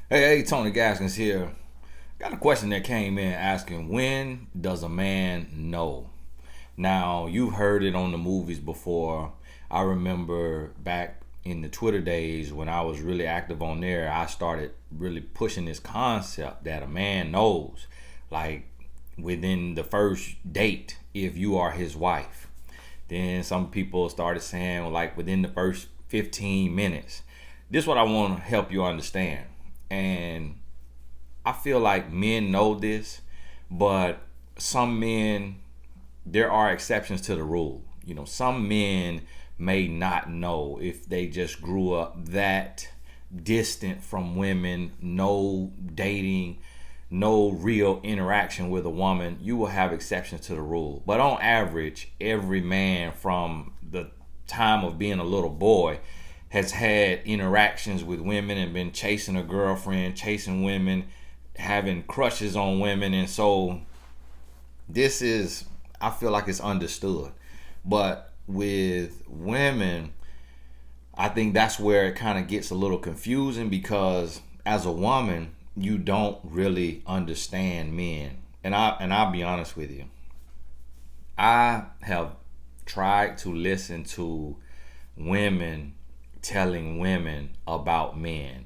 Hey, Tony Gaskins here. Got a question that came in asking, when does a man know? Now, you've heard it on the movies before. I remember back in the Twitter days when I was really active on there, I started really pushing this concept that a man knows, like within the first date, if you are his wife. Then some people started saying, well, like within the first 15 minutes. This is what I want to help you understand. And I feel like men know this, but some men, there are exceptions to the rule. Some men may not know if they just grew up that distant from women, no dating, no real interaction with a woman. You will have exceptions to the rule. But on average, every man from the time of being a little boy has had interactions with women and been chasing a girlfriend, chasing women, having crushes on women. And so this is, I feel like it's understood. But with women, I think that's where it kind of gets a little confusing, because as a woman, you don't really understand men. And I'll be honest with you. I have tried to listen to women telling women about men,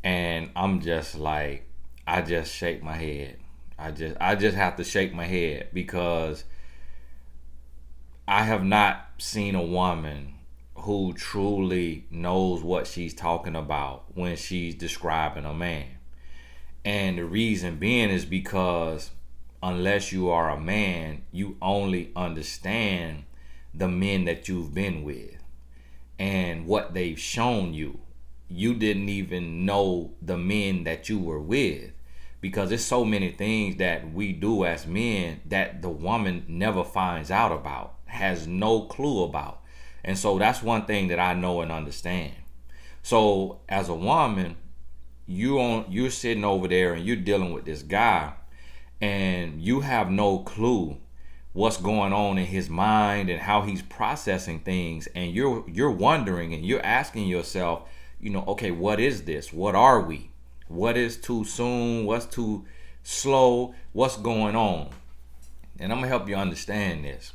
and I'm just like, I just shake my head. I just have to shake my head, because I have not seen a woman who truly knows what she's talking about when she's describing a man. And the reason being is because unless you are a man, you only understand the men that you've been with and what they've shown you. You didn't even know the men that you were with, because there's so many things that we do as men that the woman never finds out about, has no clue about. And so that's one thing that I know and understand. So as a woman, you're sitting over there and you're dealing with this guy, and you have no clue what's going on in his mind and how he's processing things, and you're wondering and you're asking yourself, okay, what is this? What are we? What is too soon? What's too slow? What's going on? And I'm gonna help you understand this.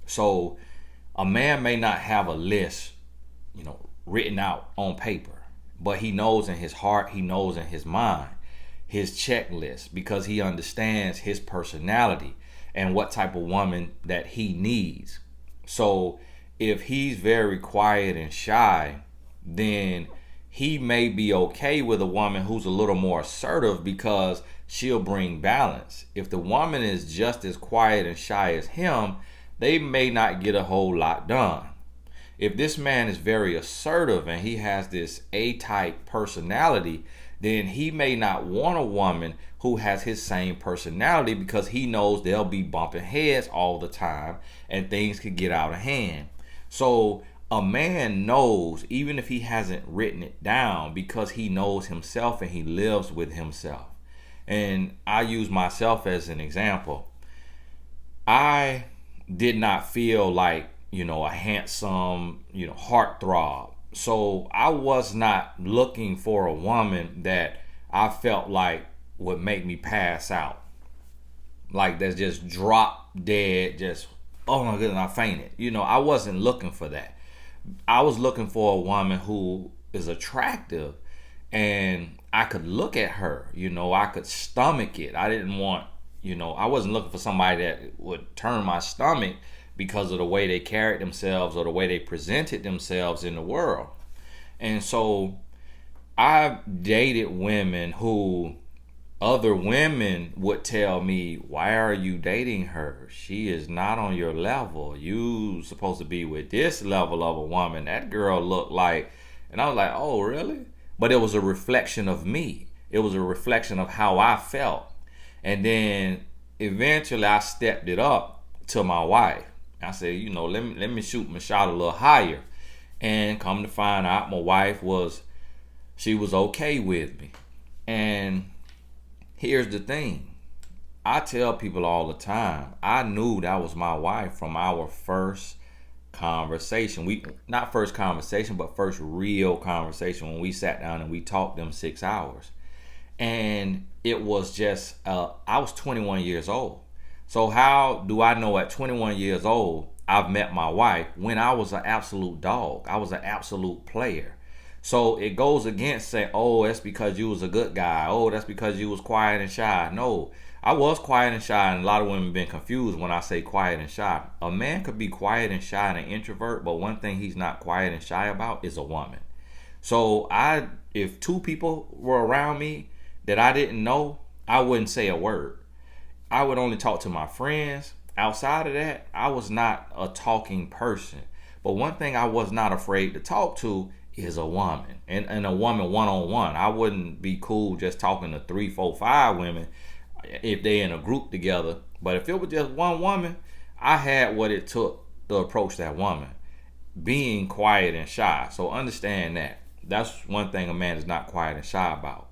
So a man may not have a list, written out on paper, but he knows in his heart, he knows in his mind, his checklist, because he understands his personality and what type of woman that he needs. So if he's very quiet and shy, then he may be okay with a woman who's a little more assertive, because she'll bring balance. If the woman is just as quiet and shy as him, they may not get a whole lot done. If this man is very assertive and he has this A-type personality, then he may not want a woman who has his same personality, because he knows they'll be bumping heads all the time and things could get out of hand. So a man knows, even if he hasn't written it down, because he knows himself and he lives with himself. And I use myself as an example. I did not feel like, a handsome, heartthrob. So I was not looking for a woman that I felt like would make me pass out. Like that's just drop dead, just, oh my goodness, I fainted. I wasn't looking for that. I was looking for a woman who is attractive and I could look at her, I could stomach it. I didn't want, I wasn't looking for somebody that would turn my stomach because of the way they carried themselves or the way they presented themselves in the world. And so I've dated women who other women would tell me, why are you dating her? She is not on your level. You supposed to be with this level of a woman. That girl looked like, and I was like, oh, really? But it was a reflection of me. It was a reflection of how I felt. And then eventually I stepped it up to my wife. I said, let me shoot my shot a little higher. And come to find out, my wife she was okay with me. And here's the thing. I tell people all the time, I knew that was my wife from our first conversation. Not first conversation, but first real conversation, when we sat down and we talked them 6 hours. And it was just I was 21 years old. So how do I know at 21 years old I've met my wife when I was an absolute dog? I was an absolute player. So it goes against saying, oh, that's because you was a good guy. Oh, that's because you was quiet and shy. No, I was quiet and shy, and a lot of women been confused when I say quiet and shy. A man could be quiet and shy and an introvert, but one thing he's not quiet and shy about is a woman. So if two people were around me that I didn't know, I wouldn't say a word. I would only talk to my friends. Outside of that, I was not a talking person. But one thing I was not afraid to talk to is a woman. And a woman one-on-one. I wouldn't be cool just talking to 3, 4, 5 women if they in a group together. But if it was just one woman, I had what it took to approach that woman. Being quiet and shy. So understand that. That's one thing a man is not quiet and shy about.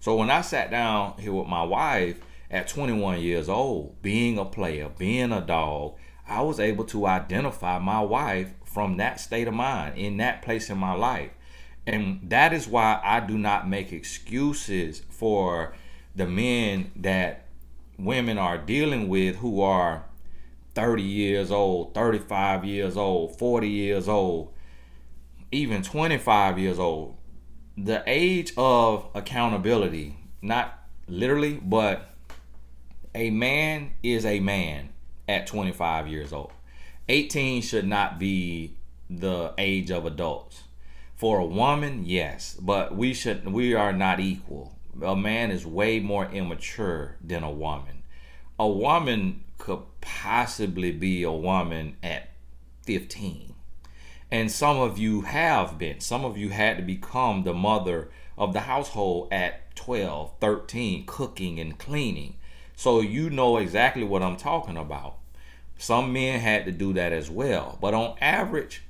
So when I sat down here with my wife at 21 years old, being a player, being a dog, I was able to identify my wife from that state of mind, in that place in my life. And that is why I do not make excuses for the men that women are dealing with who are 30 years old, 35 years old, 40 years old, even 25 years old. The age of accountability, not literally, but a man is a man at 25 years old. 18 should not be the age of adults. For a woman, yes, but we are not equal. A man is way more immature than a woman. A woman could possibly be a woman at 15. And some of you have been. Some of you had to become the mother of the household at 12, 13, cooking and cleaning. So you know exactly what I'm talking about. Some men had to do that as well. But on average,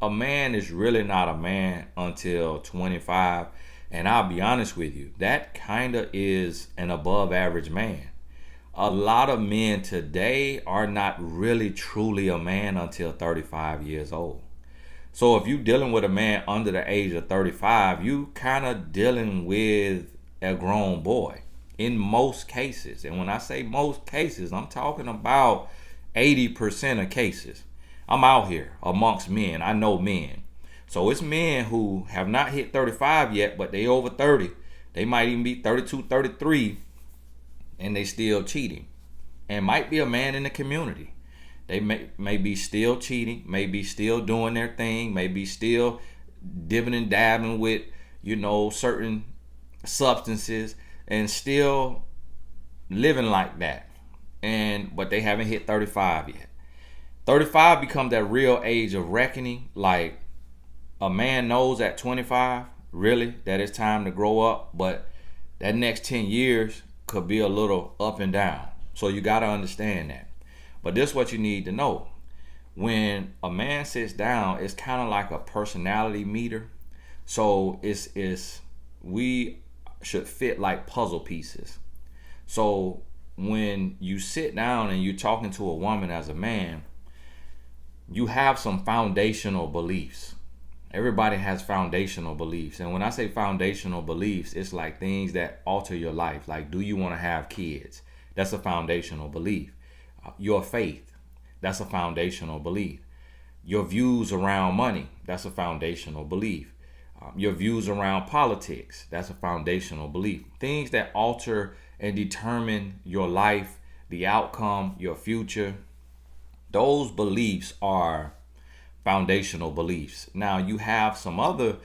a man is really not a man until 25. And I'll be honest with you, that kind of is an above average man. A lot of men today are not really truly a man until 35 years old. So if you're dealing with a man under the age of 35, you kind of dealing with a grown boy in most cases. And when I say most cases, I'm talking about 80% of cases. I'm out here amongst men. I know men. So it's men who have not hit 35 yet, but they over 30. They might even be 32, 33, and they still cheating. And might be a man in the community. They may be still cheating, may be still doing their thing, may be still dipping and dabbing with, certain substances and still living like that. But they haven't hit 35 yet. 35 becomes that real age of reckoning. Like a man knows at 25, really, that it's time to grow up. But that next 10 years could be a little up and down. So you got to understand that. But this is what you need to know. When a man sits down, it's kind of like a personality meter. So we should fit like puzzle pieces. So when you sit down and you're talking to a woman as a man, you have some foundational beliefs. Everybody has foundational beliefs. And when I say foundational beliefs, it's like things that alter your life. Like, do you want to have kids? That's a foundational belief. Your faith, that's a foundational belief. Your views around money, that's a foundational belief. Your views around politics, that's a foundational belief. Things that alter and determine your life, the outcome, your future, those beliefs are foundational beliefs. Now, you have some other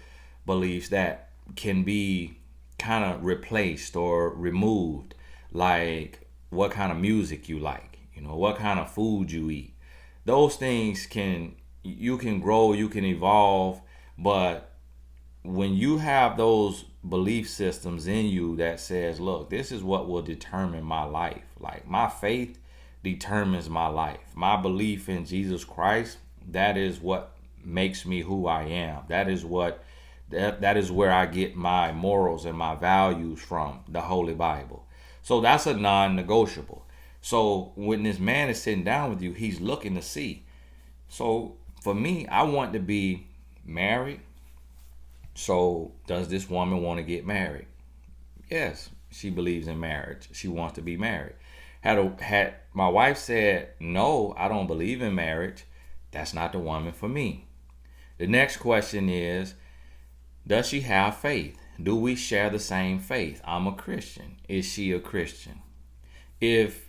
beliefs that can be kind of replaced or removed, like what kind of music you like. What kind of food you eat. Those things you can grow, you can evolve, but when you have those belief systems in you that says, look, this is what will determine my life. Like my faith determines my life. My belief in Jesus Christ, that is what makes me who I am. That is where I get my morals and my values from, the Holy Bible. So that's a non-negotiable. So when this man is sitting down with you, he's looking to see. So for me, I want to be married. So does this woman want to get married? Yes. she believes in marriage. She wants to be married. Had my wife said, no, I don't believe in marriage, that's not the woman for me. The next question is, does she have faith? Do we share the same faith? I'm a Christian. Is she a Christian? If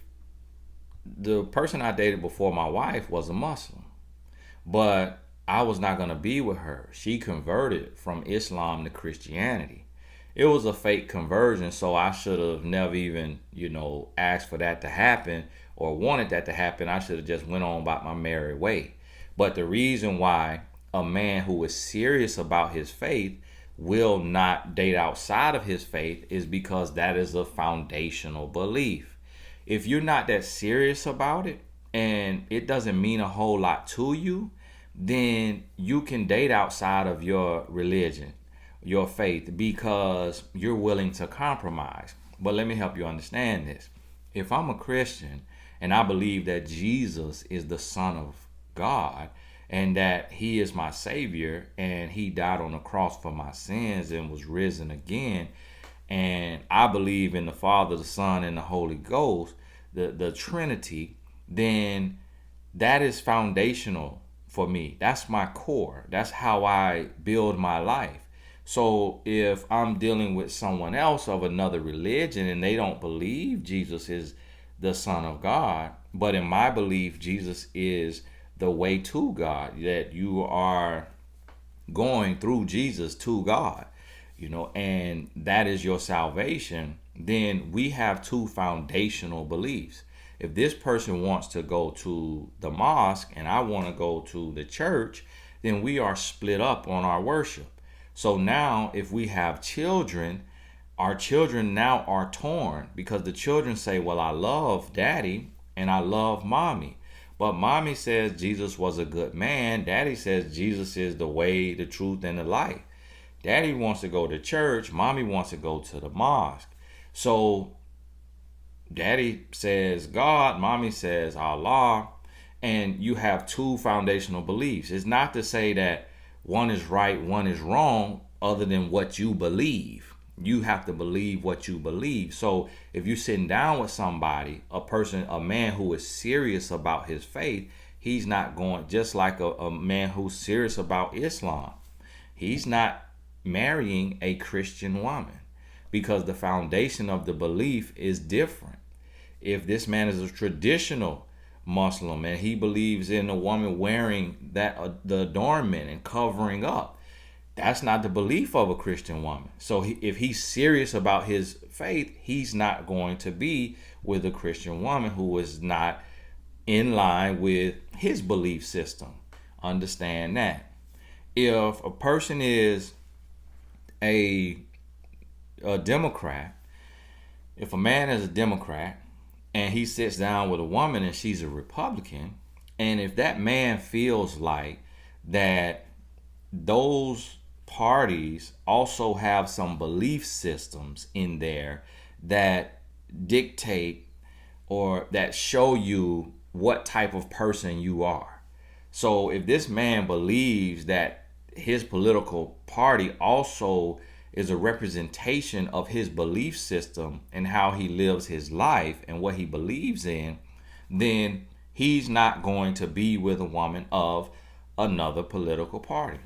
the person I dated before my wife was a Muslim, but I was not going to be with her. She converted from Islam to Christianity. It was a fake conversion, so I should have never even, asked for that to happen or wanted that to happen. I should have just went on about my merry way. But the reason why a man who is serious about his faith will not date outside of his faith is because that is a foundational belief. If you're not that serious about it and it doesn't mean a whole lot to you, then you can date outside of your religion, your faith, because you're willing to compromise. But let me help you understand this. If I'm a Christian and I believe that Jesus is the Son of God and that he is my Savior and he died on the cross for my sins and was risen again, and I believe in the Father, the Son, and the Holy Ghost, the Trinity, then that is foundational for me. That's my core. That's how I build my life. So if I'm dealing with someone else of another religion and they don't believe Jesus is the Son of God, but in my belief, Jesus is the way to God, that you are going through Jesus to God, and that is your salvation, then we have two foundational beliefs. If this person wants to go to the mosque and I want to go to the church, then we are split up on our worship. So now if we have children, our children now are torn because the children say, well, I love daddy and I love mommy. But mommy says Jesus was a good man. Daddy says Jesus is the way, the truth, and the life. Daddy wants to go to church. Mommy wants to go to the mosque. So daddy says God, mommy says Allah, and you have two foundational beliefs. It's not to say that one is right, one is wrong, other than what you believe. You have to believe what you believe. So if you're sitting down with somebody, a man who is serious about his faith, he's not going, just like a man who's serious about Islam, he's not marrying a Christian woman because the foundation of the belief is different. If this man is a traditional Muslim and he believes in a woman wearing the adornment and covering up, that's not the belief of a Christian woman. So if he's serious about his faith, he's not going to be with a Christian woman who is not in line with his belief system. Understand that. If a person is a Democrat, if a man is a Democrat and he sits down with a woman and she's a Republican, and if that man feels like that those parties also have some belief systems in there that dictate or that show you what type of person you are. So if this man believes that his political party also is a representation of his belief system and how he lives his life and what he believes in, then he's not going to be with a woman of another political party.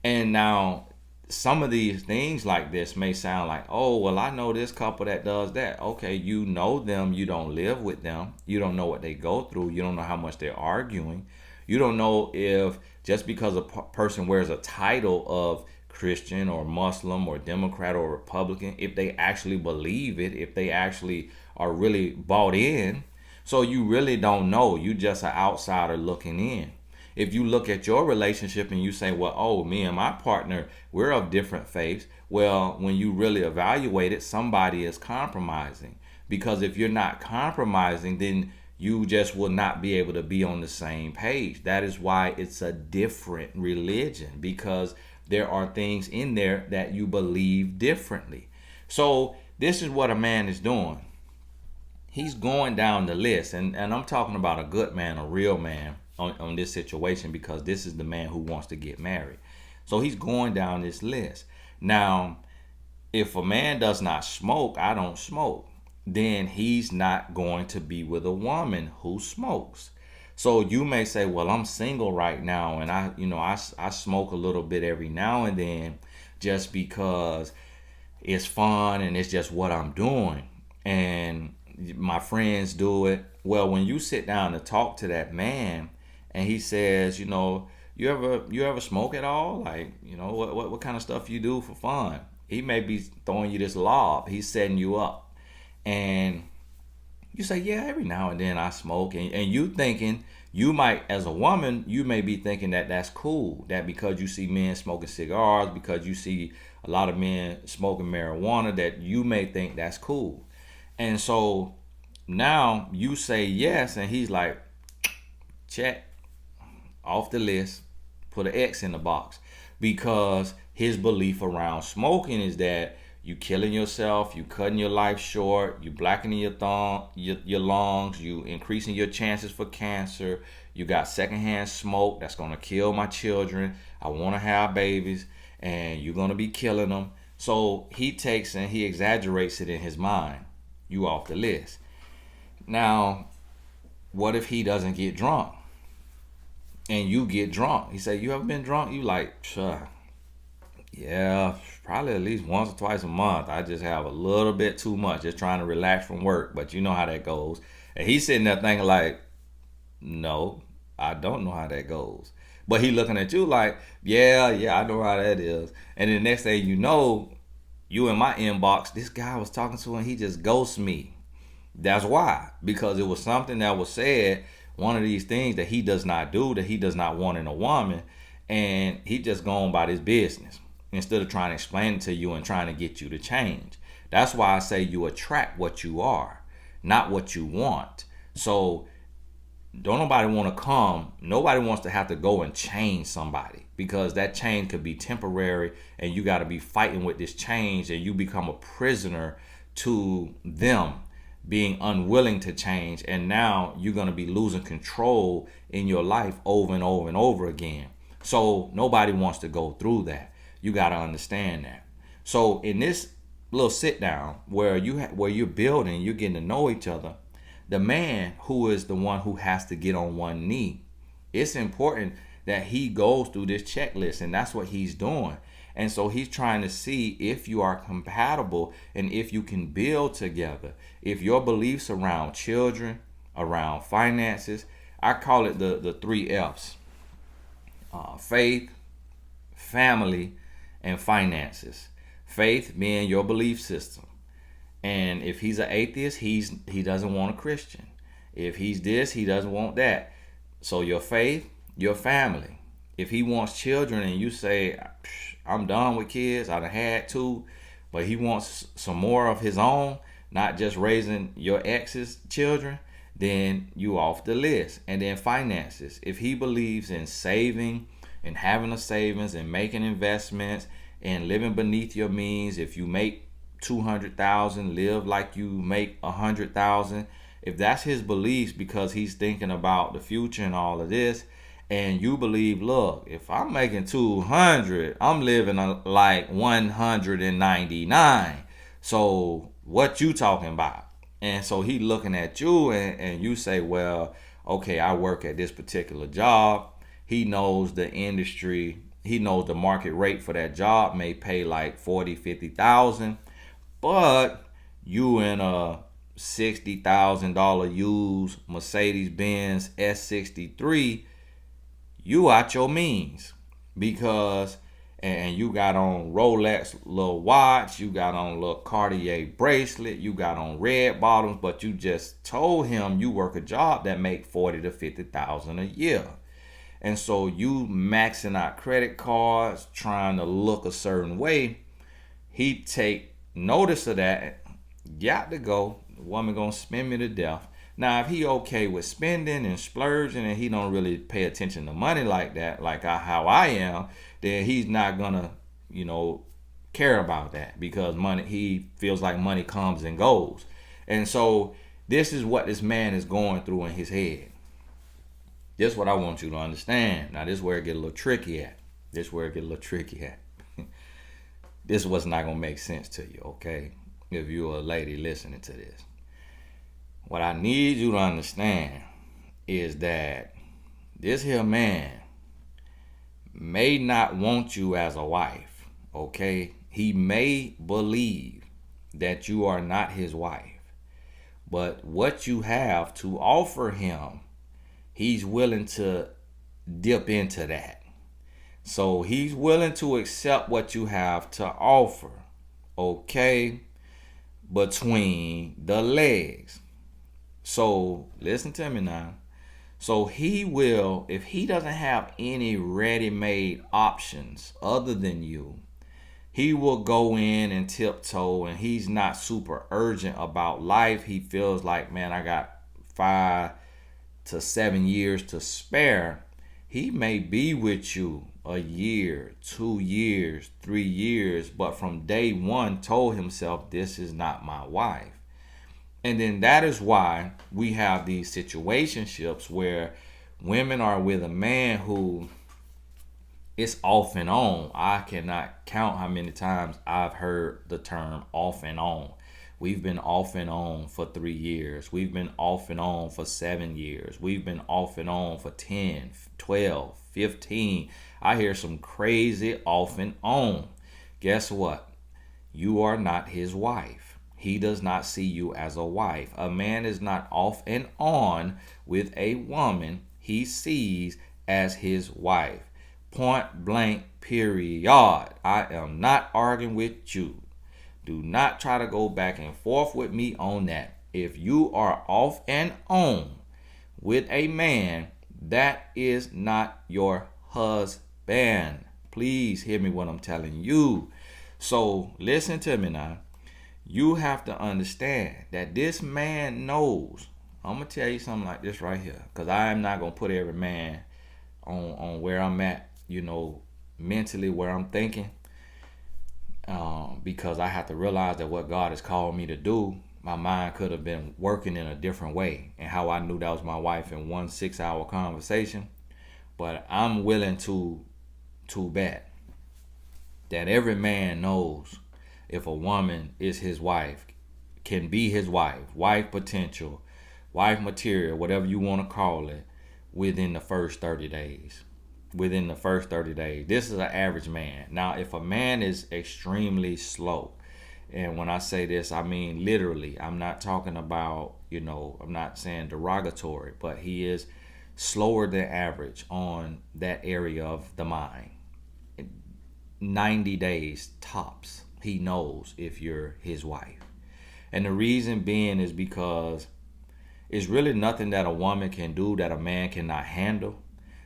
And now some of these things like this may sound like, oh, well, I know this couple that does that. Okay, you know them. You don't live with them. You don't know what they go through. You don't know how much they're arguing. You don't know if just because a person wears a title of Christian or Muslim or Democrat or Republican, if they actually believe it, if they actually are really bought in. So you really don't know. You just an outsider looking in. If you look at your relationship and you say, well, oh, me and my partner, we're of different faiths. Well, when you really evaluate it, somebody is compromising. Because if you're not compromising, then you just will not be able to be on the same page. That is why it's a different religion, because there are things in there that you believe differently. So this is what a man is doing. He's going down the list, and I'm talking about a good man, a real man on this situation, because this is the man who wants to get married. So he's going down this list. Now, If a man does not smoke, I don't smoke, then he's not going to be with a woman who smokes. So you may say, well, I'm single right now and I smoke a little bit every now and then just because it's fun and it's just what I'm doing. And my friends do it. Well, when you sit down to talk to that man and he says, you ever smoke at all? Like, what kind of stuff you do for fun? He may be throwing you this lob. He's setting you up. And you say, yeah, every now and then I smoke. And you thinking, you might, as a woman, you may be thinking that that's cool. That because you see men smoking cigars, because you see a lot of men smoking marijuana, that you may think that's cool. And so now you say yes, and he's like, check, off the list, put an X in the box. Because his belief around smoking is that you killing yourself, you cutting your life short, you blackening your lungs, you increasing your chances for cancer, you got secondhand smoke that's gonna kill my children. I wanna have babies, and you're gonna be killing them. So he takes and he exaggerates it in his mind. You off the list. Now, what if he doesn't get drunk? And you get drunk. He say, you ever been drunk? You like, sure. Yeah, probably at least once or twice a month. I just have a little bit too much, just trying to relax from work. But you know how that goes. And he's sitting there thinking like, no, I don't know how that goes. But he looking at you like, yeah, I know how that is. And then the next thing you know, you in my inbox, this guy I was talking to and he just ghosts me. That's why. Because it was something that was said, one of these things that he does not do, that he does not want in a woman, and he just going about his business instead of trying to explain it to you and trying to get you to change. That's why I say you attract what you are, not what you want. So don't nobody want to come. Nobody wants to have to go and change somebody, because that change could be temporary and you got to be fighting with this change and you become a prisoner to them being unwilling to change. And now you're going to be losing control in your life over and over and over again. So nobody wants to go through that. You got to understand that. So in this little sit down where you're building, you're getting to know each other, the man who is the one who has to get on one knee, it's important that he goes through this checklist, and that's what he's doing. And so he's trying to see if you are compatible and if you can build together. If your beliefs around children, around finances, I call it the three F's: faith, family, and finances. Faith being your belief system. And if he's an atheist, he doesn't want a Christian. If he's this, he doesn't want that. So your faith, your family. If he wants children and you say, I'm done with kids, I done had two, but he wants some more of his own, not just raising your ex's children, then you off the list. And then finances. If he believes in saving and having a savings and making investments and living beneath your means, if you make 200,000, live like you make 100,000. If that's his beliefs, because he's thinking about the future and all of this, and you believe, look, if I'm making 200, I'm living like 199. So what you talking about? And so he looking at you, and you say, well, okay, I work at this particular job. He knows the industry. He knows the market rate for that job may pay like 40, 50,000. But you in a $60,000 used Mercedes-Benz S63, you out your means, because and you got on Rolex little watch, you got on little Cartier bracelet, you got on red bottoms, but you just told him you work a job that make 40 to 50,000 a year. And so you maxing out credit cards, trying to look a certain way. He take notice of that, got to go. The woman gonna spend me to death. Now, if he okay with spending and splurging and he don't really pay attention to money like that, like how I am, then he's not gonna, care about that, because money, he feels like money comes and goes. And so this is what this man is going through in his head. This is what I want you to understand. Now, this is where it get a little tricky at. This was not gonna make sense to you, okay? If you're a lady listening to this. What I need you to understand is that this here man may not want you as a wife, okay? He may believe that you are not his wife, but what you have to offer him, he's willing to dip into that. So he's willing to accept what you have to offer, okay, between the legs. So listen to me now. So he will, if he doesn't have any ready-made options other than you, he will go in and tiptoe, and he's not super urgent about life. He feels like, man, I got 5 to 7 years to spare. He may be with you a year, 2 years, 3 years, but from day one told himself, this is not my wife. And then that is why we have these situationships where women are with a man who it's off and on. I cannot count how many times I've heard the term off and on. We've been off and on for 3 years. We've been off and on for 7 years. We've been off and on for 10, 12, 15. I hear some crazy off and on. Guess what? You are not his wife. He does not see you as a wife. A man is not off and on with a woman he sees as his wife. Point blank, period. I am not arguing with you. Do not try to go back and forth with me on that. If you are off and on with a man, that is not your husband. Please hear me what I'm telling you. So listen to me now. You have to understand that this man knows. I'm going to tell you something like this right here, because I am not going to put every man on where I'm at, mentally, where I'm thinking, because I have to realize that what God has called me to do, my mind could have been working in a different way, and how I knew that was my wife in 1 6-hour conversation. But I'm willing to bet that every man knows if a woman is his wife, can be his wife potential, wife material, whatever you want to call it, within the first 30 days. Within the first 30 days. This is an average man. Now, if a man is extremely slow, and when I say this, I mean literally, I'm not talking about, I'm not saying derogatory, but he is slower than average on that area of the mind. 90 days tops. He knows if you're his wife. And the reason being is because it's really nothing that a woman can do that a man cannot handle.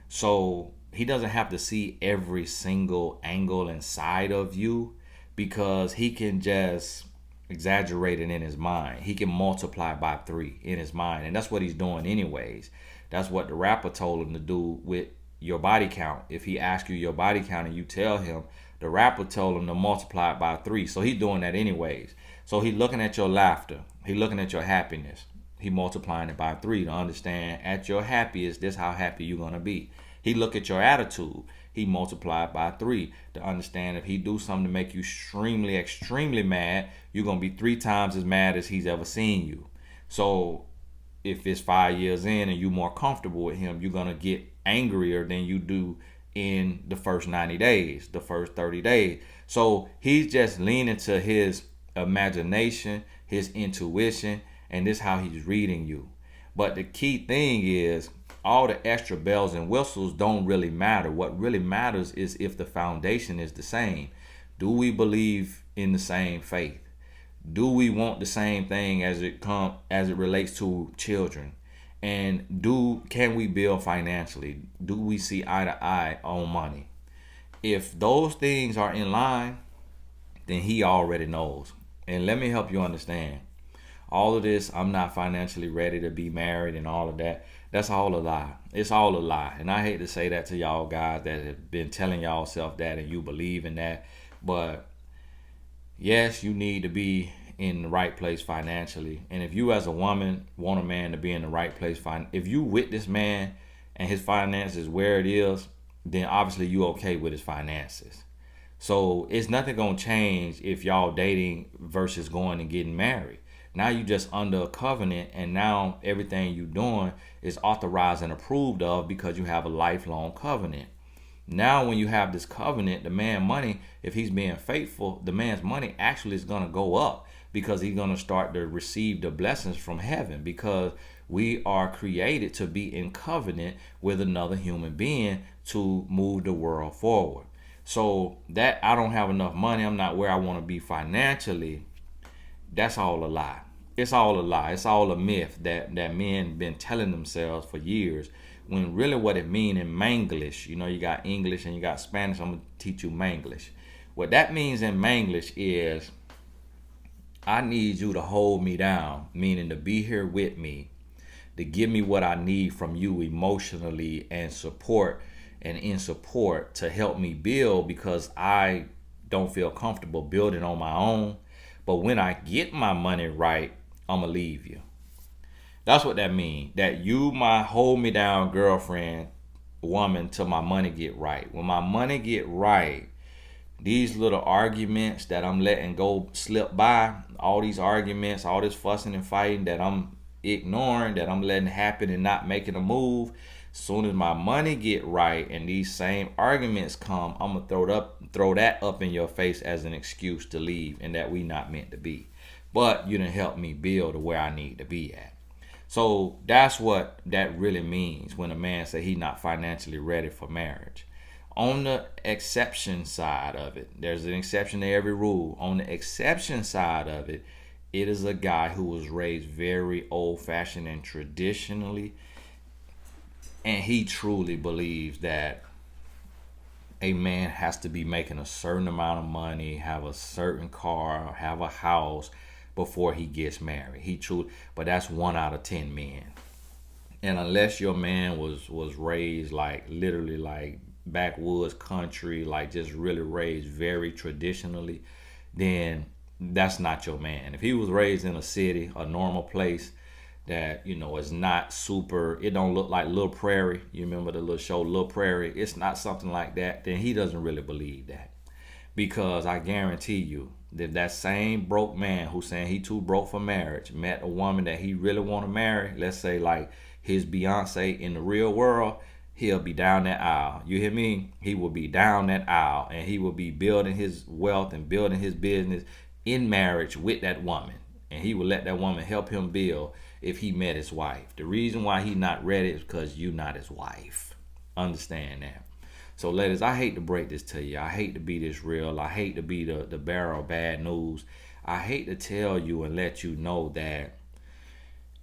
So he doesn't have to see every single angle and side of you, because he can just exaggerate it in his mind. He can multiply by 3 in his mind. And that's what he's doing anyways. That's what the rapper told him to do with your body count. If he asks you your body count and you tell him, the rapper told him to multiply it by 3. So he's doing that anyways. So he's looking at your laughter. He's looking at your happiness. He multiplying it by 3 to understand at your happiest, this how happy you're going to be. He look at your attitude. He multiplied by 3 to understand if he do something to make you extremely mad, you're going to be 3 times as mad as he's ever seen you. So if it's 5 years in and you're more comfortable with him, you're going to get angrier than you do in the first 90 days, the first 30 days. So he's just leaning to his imagination, his intuition, and this is how he's reading you. But the key thing is, all the extra bells and whistles don't really matter. What really matters is if the foundation is the same. Do we believe in the same faith? Do we want the same thing as it relates to children? And can we build financially? Do we see eye to eye on money? If those things are in line, then he already knows. And let me help you understand. All of this, I'm not financially ready to be married and all of that. That's all a lie. It's all a lie. And I hate to say that to y'all guys that have been telling y'all self that and you believe in that. But yes, you need to be in the right place financially. And if you as a woman want a man to be in the right place, if you with this man and his finances where it is, then obviously you okay with his finances. So it's nothing gonna change if y'all dating versus going and getting married. Now you just under a covenant, and now everything you doing is authorized and approved of because you have a lifelong covenant. Now when you have this covenant, the man money, if he's being faithful, the man's money actually is gonna go up because he's gonna start to receive the blessings from heaven, because we are created to be in covenant with another human being to move the world forward. So that I don't have enough money, I'm not where I want to be financially, that's all a lie. It's all a lie. It's all a myth that men been telling themselves for years. When really what it mean in Manglish, you got English and you got Spanish. I'm gonna teach you Manglish. What that means in Manglish is I need you to hold me down, meaning to be here with me, to give me what I need from you emotionally and support and in support to help me build, because I don't feel comfortable building on my own. But when I get my money right, I'm gonna leave you. That's what that means. That you my hold me down girlfriend, woman, till my money get right. When my money get right, these little arguments that I'm letting go slip by, all these arguments, all this fussing and fighting that I'm ignoring, that I'm letting happen and not making a move. Soon as my money get right and these same arguments come, I'm gonna throw that up in your face as an excuse to leave, and that we not meant to be. But you done help me build to where I need to be at. So that's what that really means when a man say he not financially ready for marriage. On the exception side of it, there's an exception to every rule. On the exception side of it, it is a guy who was raised very old fashioned and traditionally, and he truly believes that a man has to be making a certain amount of money, have a certain car, have a house before he gets married. But that's 1 out of 10 men. And unless your man was raised like literally like backwoods country, like just really raised very traditionally, then that's not your man. If he was raised in a city, a normal place that is not super, it don't look like Little Prairie. You remember the little show Little Prairie? It's not something like that. Then he doesn't really believe that, because I guarantee you that same broke man who's saying he too broke for marriage met a woman that he really want to marry, let's say like his Beyonce in the real world, he'll be down that aisle. You hear me? He will be down that aisle, and he will be building his wealth and building his business in marriage with that woman, and he will let that woman help him build if he met his wife. The reason why he not ready is because you not his wife. Understand that. So ladies, I hate to break this to you. I hate to be this real. I hate to be the bearer of bad news. I hate to tell you and let you know that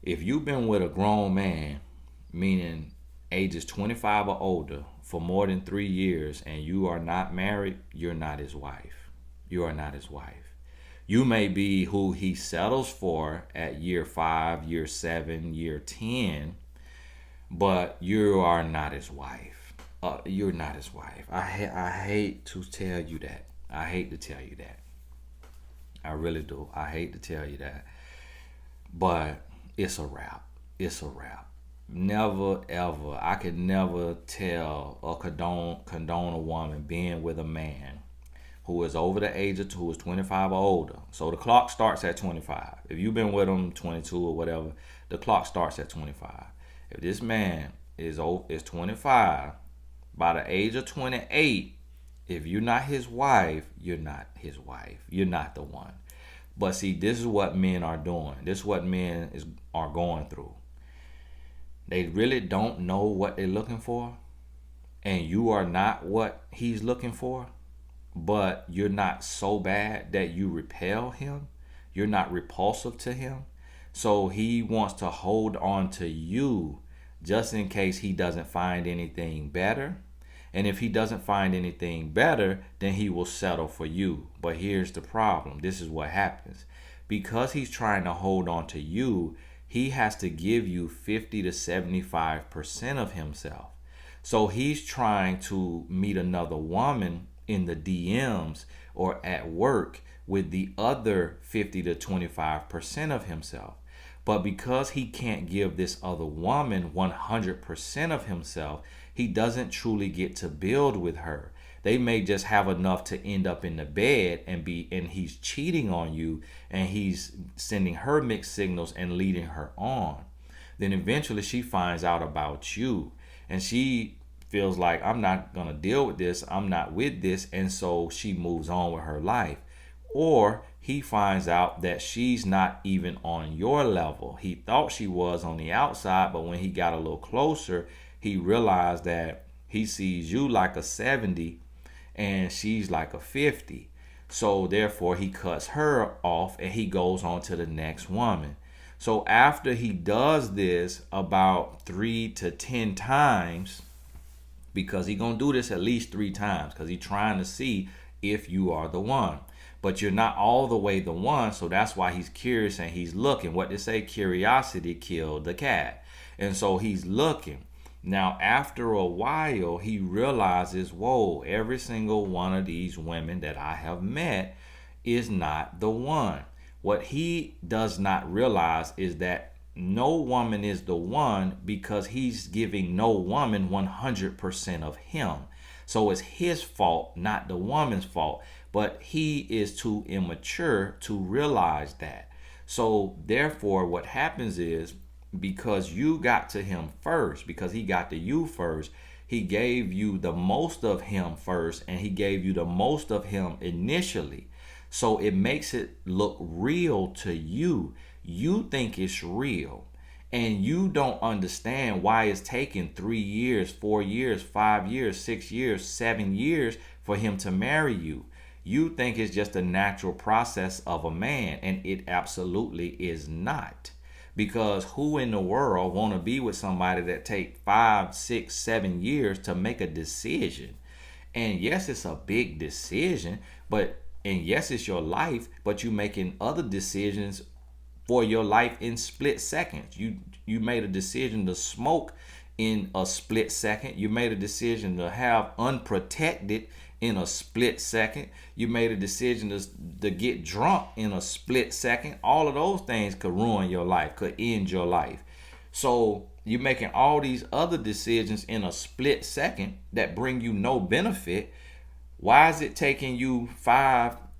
if you've been with a grown man, meaning ages 25 or older, for more than 3 years and you are not married, you're not his wife. You are not his wife. You may be who he settles for at year 5, year 7, year 10, but you are not his wife. You're not his wife. I hate to tell you that. I hate to tell you that. I really do. I hate to tell you that. But it's a wrap. It's a wrap. Never ever. I could never tell or condone a woman being with a man who is over the age of who is 25 or older. So the clock starts at 25. If you've been with him 22 or whatever, the clock starts at 25. If this man is 25, by the age of 28, if you're not his wife, you're not his wife. You're not the one. But see, this is what men are doing. This is what men are going through. They really don't know what they're looking for, and you are not what he's looking for, but you're not so bad that you repel him. You're not repulsive to him. So he wants to hold on to you just in case he doesn't find anything better. And if he doesn't find anything better, then he will settle for you. But here's the problem. This is what happens. Because he's trying to hold on to you, he has to give you 50 to 75% of himself. So he's trying to meet another woman in the DMs or at work with the other 50 to 25% of himself. But because he can't give this other woman 100% of himself, he doesn't truly get to build with her, They may just have enough to end up in the bed and he's cheating on you, and he's sending her mixed signals and leading her on. Then eventually she finds out about you, and she feels like, I'm not going to deal with this. I'm not with this. And so she moves on with her life. Or he finds out that she's not even on your level. He thought she was on the outside, but when he got a little closer, he realized that he sees you like a 70 and she's like a 50. So therefore he cuts her off and he goes on to the next woman. So after he does this about 3 to 10 times, because he gonna do this at least 3 times, because he's trying to see if you are the one. But you're not all the way the one, so that's why he's curious and he's looking. What they say, curiosity killed the cat. And so he's looking. Now, after a while, he realizes, whoa, every single one of these women that I have met is not the one. What he does not realize is that no woman is the one, because he's giving no woman 100% of him. So it's his fault, not the woman's fault. But he is too immature to realize that. So therefore, what happens is, because you got to him first, because he got to you first, he gave you the most of him first, and he gave you the most of him initially. So it makes it look real to you. You think it's real, and you don't understand why it's taking 3 years, 4 years, 5 years, 6 years, 7 years for him to marry you. You think it's just a natural process of a man, and it absolutely is not. Because who in the world want to be with somebody that take 5, 6, 7 years to make a decision? And yes, it's a big decision, and yes, it's your life, but you making other decisions for your life in split seconds. You made a decision to smoke in a split second. You made a decision to have unprotected in a split second. You made a decision to get drunk in a split second. All of those things could ruin your life, could end your life. So you're making all these other decisions in a split second that bring you no benefit. Why is it taking you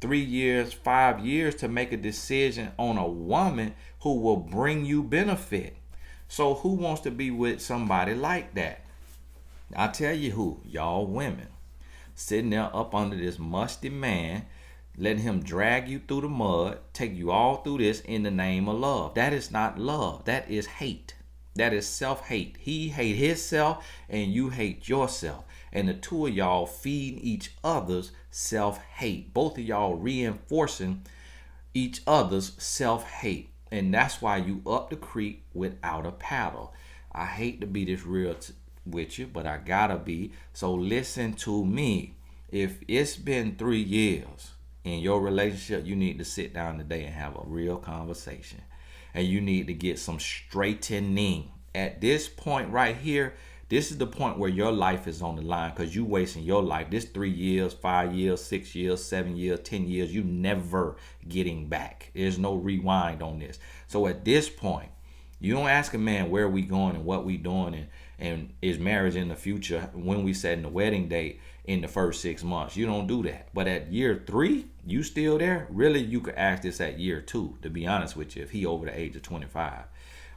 3 years, 5 years to make a decision on a woman who will bring you benefit? So who wants to be with somebody like that? I tell you who, y'all women. Sitting there up under this musty man, letting him drag you through the mud, take you all through this in the name of love. That is not love. That is hate. That is self-hate. He hate himself and you hate yourself. And the two of y'all feeding each other's self-hate. Both of y'all reinforcing each other's self-hate. And that's why you up the creek without a paddle. I hate to be this real with you, but I gotta be. So listen to me. If it's been 3 years in your relationship, you need to sit down today and have a real conversation. And you need to get some straightening. At this point right here, this is the point where your life is on the line, because you wasting your life. This 3 years, 5 years, 6 years, 7 years, 10 years, you never getting back. There's no rewind on this. So at this point, you don't ask a man where we going and what we doing and is marriage in the future when we setting the wedding date in the first 6 months. You don't do that. But at year 3, you still there? Really, you could ask this at year 2, to be honest with you, if he over the age of 25.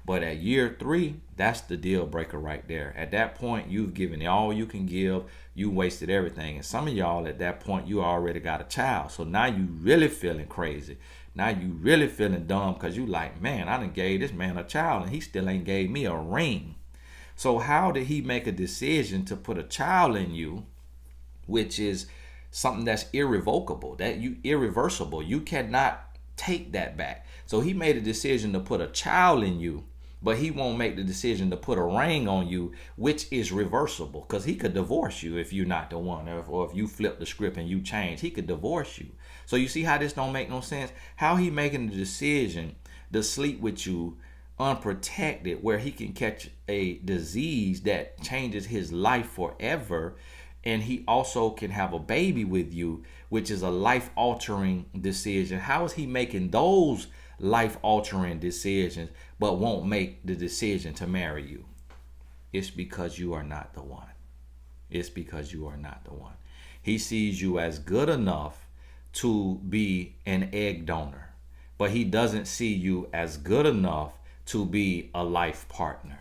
But at year 3, that's the deal breaker right there. At that point, you've given all you can give. You wasted everything. And some of y'all at that point, you already got a child. So now you really feeling crazy. Now you really feeling dumb, because you like, man, I done gave this man a child and he still ain't gave me a ring. So how did he make a decision to put a child in you, which is something that's irrevocable, that you irreversible? You cannot take that back. So he made a decision to put a child in you, but he won't make the decision to put a ring on you, which is reversible, because he could divorce you if you're not the one, or if you flip the script and you change, he could divorce you. So you see how this don't make no sense? How he making the decision to sleep with you unprotected, where he can catch a disease that changes his life forever, and he also can have a baby with you, which is a life-altering decision. How is he making those life-altering decisions but won't make the decision to marry you? It's because you are not the one. It's because you are not the one. He sees you as good enough to be an egg donor, but he doesn't see you as good enough to be a life partner.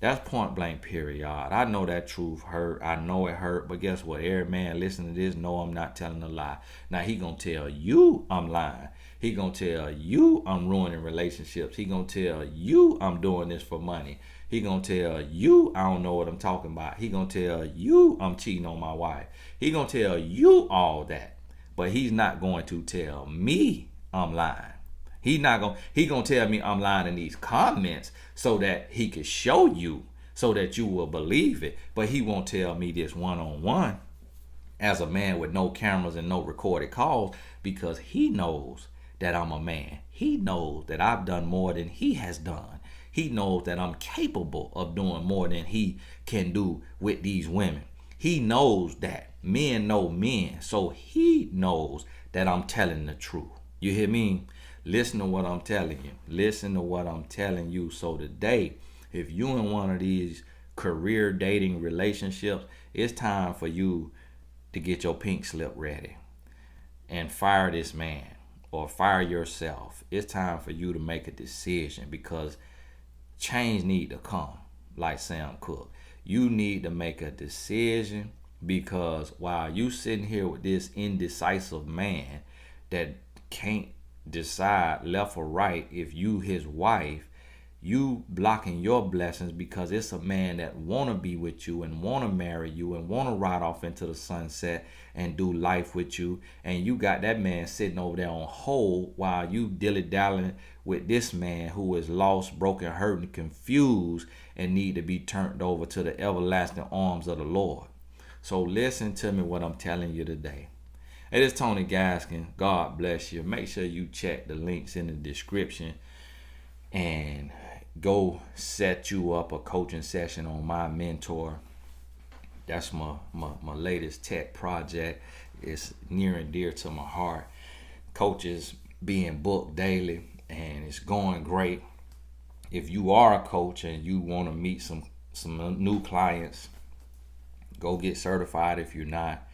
That's point blank period. I know that truth hurt. I know it hurt, but guess what? Every man listening to this know I'm not telling a lie. Now he gonna tell you I'm lying. He gonna tell you I'm ruining relationships. He gonna tell you I'm doing this for money. He gonna tell you I don't know what I'm talking about. He gonna tell you I'm cheating on my wife. He gonna tell you all that, but he's not going to tell me I'm lying. He gonna tell me I'm lying in these comments so that he can show you so that you will believe it. But he won't tell me this one on one as a man with no cameras and no recorded calls, because he knows that I'm a man. He knows that I've done more than he has done. He knows that I'm capable of doing more than he can do with these women. He knows that. Men know men. So he knows that I'm telling the truth. You hear me? Listen to what I'm telling you. Listen to what I'm telling you. So today, if you in one of these career dating relationships, it's time for you to get your pink slip ready and fire this man or fire yourself. It's time for you to make a decision, because change need to come, like Sam Cooke. You need to make a decision, because while you sitting here with this indecisive man that can't decide left or right if you his wife, you blocking your blessings, because it's a man that want to be with you and want to marry you and want to ride off into the sunset and do life with you, and you got that man sitting over there on hold while you dilly-dallying with this man who is lost, broken, hurt, and confused and need to be turned over to the everlasting arms of the Lord. So listen to me what I'm telling you today. It is Tony Gaskin. God bless you. Make sure you check the links in the description and go set you up a coaching session on my mentor. That's my latest tech project. It's near and dear to my heart. Coaches being booked daily, and it's going great. If you are a coach and you want to meet some new clients, go get certified. If you're not,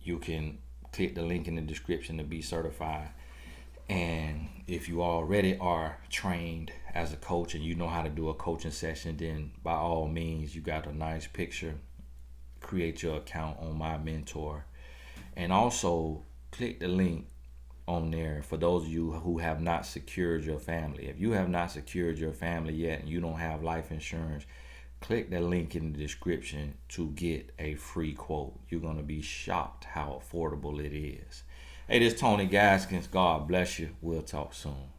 you can click the link in the description to be certified. And if you already are trained as a coach and you know how to do a coaching session, then by all means, you got a nice picture, create your account on my mentor. And also click the link on there for those of you who have not secured your family. If you have not secured your family yet and you don't have life insurance, click that link in the description to get a free quote. You're going to be shocked how affordable it is. Hey, this is Tony Gaskins. God bless you. We'll talk soon.